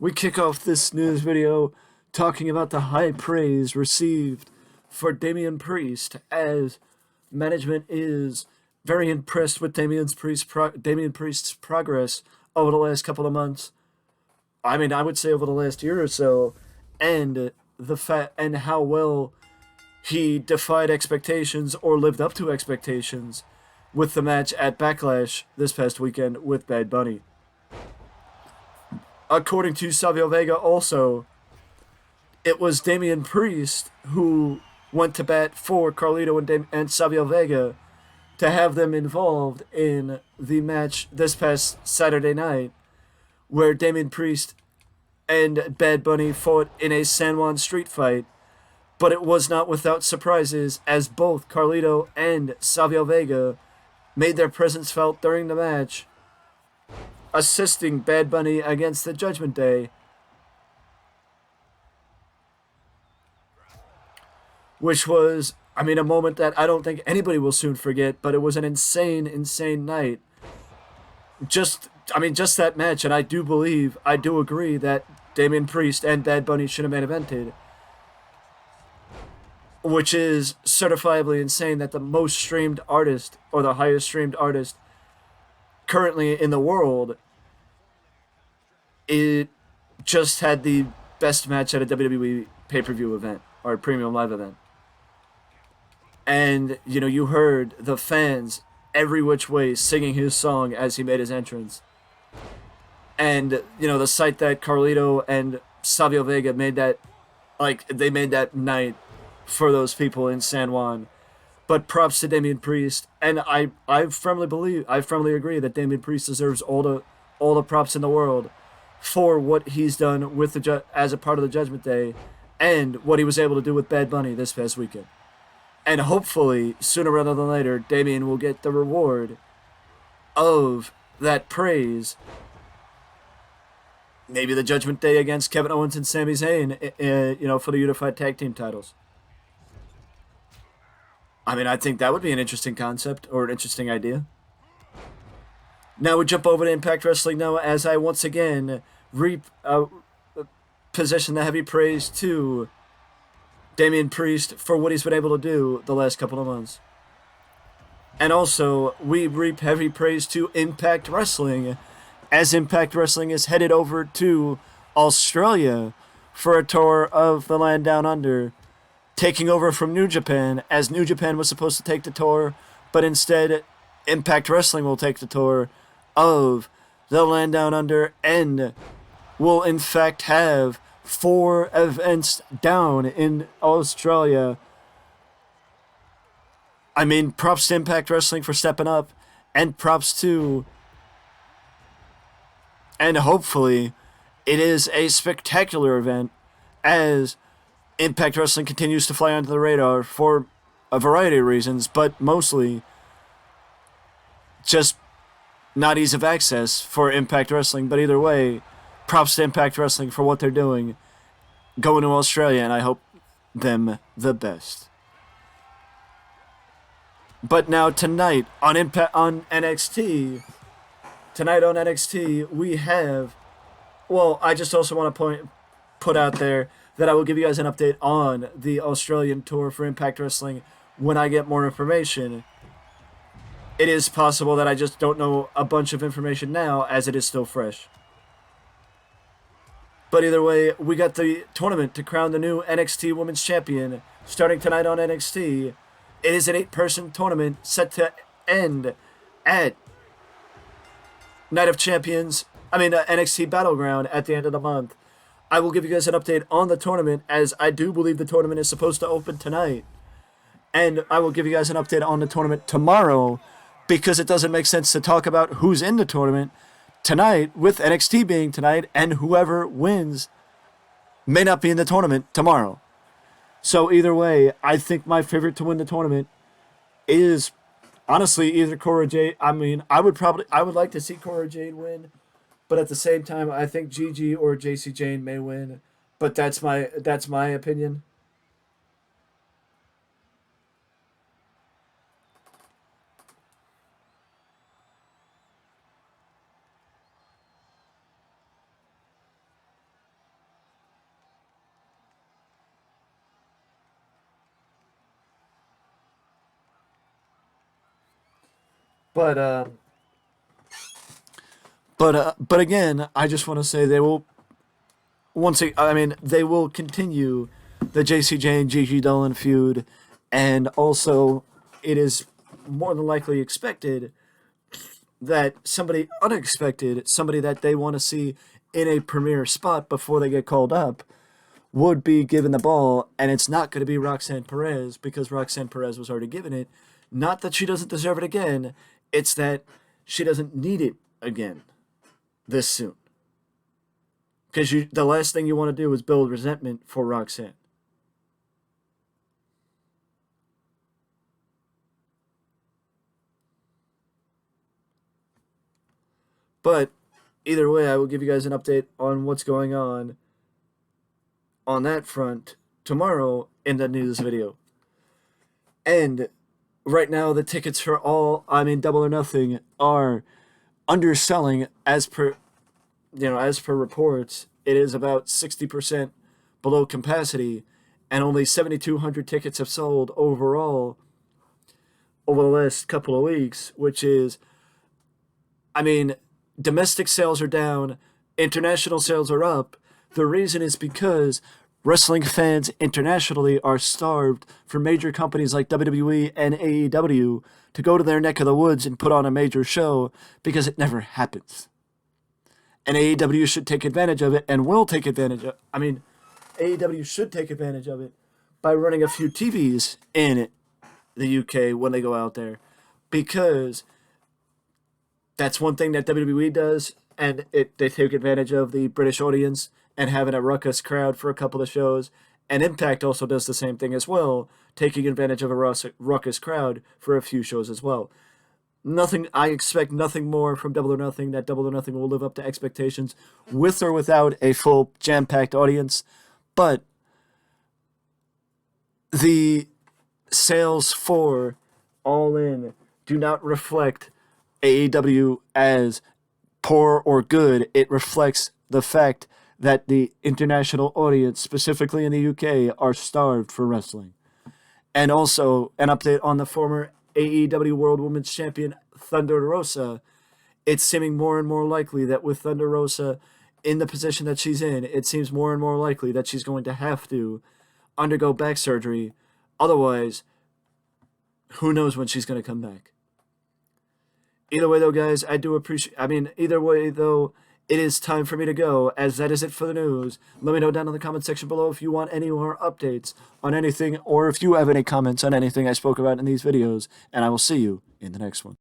We kick off this news video talking about the high praise received for Damian Priest, as management is very impressed with Damian Priest's progress over the last couple of months. I mean, I would say over the last year or so, and and how well he defied expectations or lived up to expectations with the match at Backlash this past weekend with Bad Bunny. According to Savio Vega, also, it was Damian Priest who went to bat for Carlito and Savio Vega to have them involved in the match this past Saturday night, where Damian Priest and Bad Bunny fought in a San Juan street fight. But it was not without surprises, as both Carlito and Savio Vega made their presence felt during the match, assisting Bad Bunny against the Judgment Day, which was, I mean, a moment that I don't think anybody will soon forget, but it was an insane, insane night. Just that match, and I do agree that Damian Priest and Bad Bunny should have main evented, which is certifiably insane that the most streamed artist, or the highest streamed artist currently in the world, it just had the best match at a WWE pay-per-view event, or a premium live event. And, you heard the fans every which way singing his song as he made his entrance. And, the sight that Carlito and Savio Vega made they made that night for those people in San Juan. But props to Damian Priest, and I firmly agree that Damian Priest deserves all the props in the world for what he's done with as a part of the Judgment Day, and what he was able to do with Bad Bunny this past weekend. And hopefully, sooner rather than later, Damian will get the reward of that praise. Maybe the Judgment Day against Kevin Owens and Sami Zayn, for the unified tag team titles. I mean, I think that would be an interesting concept, or an interesting idea. Now we jump over to Impact Wrestling now, as I once again position the heavy praise to Damian Priest for what he's been able to do the last couple of months. And also, we reap heavy praise to Impact Wrestling, as Impact Wrestling is headed over to Australia for a tour of the land down under, taking over from New Japan, as New Japan was supposed to take the tour, but instead Impact Wrestling will take the tour of the land down under, and will in fact have 4 events down in Australia. I mean, props to Impact Wrestling for stepping up, and props to, and hopefully it is a spectacular event, as Impact Wrestling continues to fly under the radar for a variety of reasons, but mostly just not ease of access for Impact Wrestling. But either way, props to Impact Wrestling for what they're doing, going to Australia, and I hope them the best. But now tonight on NXT, we have, well, I just also want to put out there that I will give you guys an update on the Australian tour for Impact Wrestling when I get more information. It is possible that I just don't know a bunch of information now, as it is still fresh. But either way, we got the tournament to crown the new NXT Women's Champion starting tonight on NXT. It is an 8-person tournament set to end at Night of Champions, NXT Battleground at the end of the month. I will give you guys an update on the tournament, as I do believe the tournament is supposed to open tonight. And I will give you guys an update on the tournament tomorrow, because it doesn't make sense to talk about who's in the tournament tonight, with NXT being tonight, and whoever wins may not be in the tournament tomorrow. So either way, I think my favorite to win the tournament is honestly either Cora Jade. I mean, I would like to see Cora Jade win, but at the same time, I think Gigi or JC Jane may win. But that's my opinion. But again, I just want to say they will they will continue the JCJ and Gigi Dolan feud, and also it is more than likely expected that somebody unexpected, somebody that they want to see in a premier spot before they get called up, would be given the ball, and it's not going to be Roxanne Perez because Roxanne Perez was already given it. Not that she doesn't deserve it again, it's that she doesn't need it again this soon. Because the last thing you want to do is build resentment for Roxanne. But either way, I will give you guys an update on what's going on that front tomorrow in the news video. And right now, the tickets for Double or Nothing are underselling as per reports. It is about 60% below capacity, and only 7,200 tickets have sold overall over the last couple of weeks, which is, domestic sales are down, international sales are up. The reason is because wrestling fans internationally are starved for major companies like WWE and AEW to go to their neck of the woods and put on a major show, because it never happens. And AEW should take advantage of it, and will take advantage of AEW should take advantage of it by running a few TVs in the UK when they go out there, because that's one thing that WWE does, and they take advantage of the British audience and having a ruckus crowd for a couple of shows. And Impact also does the same thing as well, taking advantage of a ruckus crowd for a few shows as well. I expect nothing more from Double or Nothing, that Double or Nothing will live up to expectations with or without a full jam-packed audience. But the sales for All In do not reflect AEW as poor or good. It reflects the fact that the international audience, specifically in the UK, are starved for wrestling. And also, an update on the former AEW World Women's Champion, Thunder Rosa. It's seeming more and more likely that with Thunder Rosa in the position that she's in, it seems more and more likely that she's going to have to undergo back surgery. Otherwise, who knows when she's going to come back. Either way, though, guys, I do appreciate... either way, though, it is time for me to go, as that is it for the news. Let me know down in the comment section below if you want any more updates on anything, or if you have any comments on anything I spoke about in these videos, and I will see you in the next one.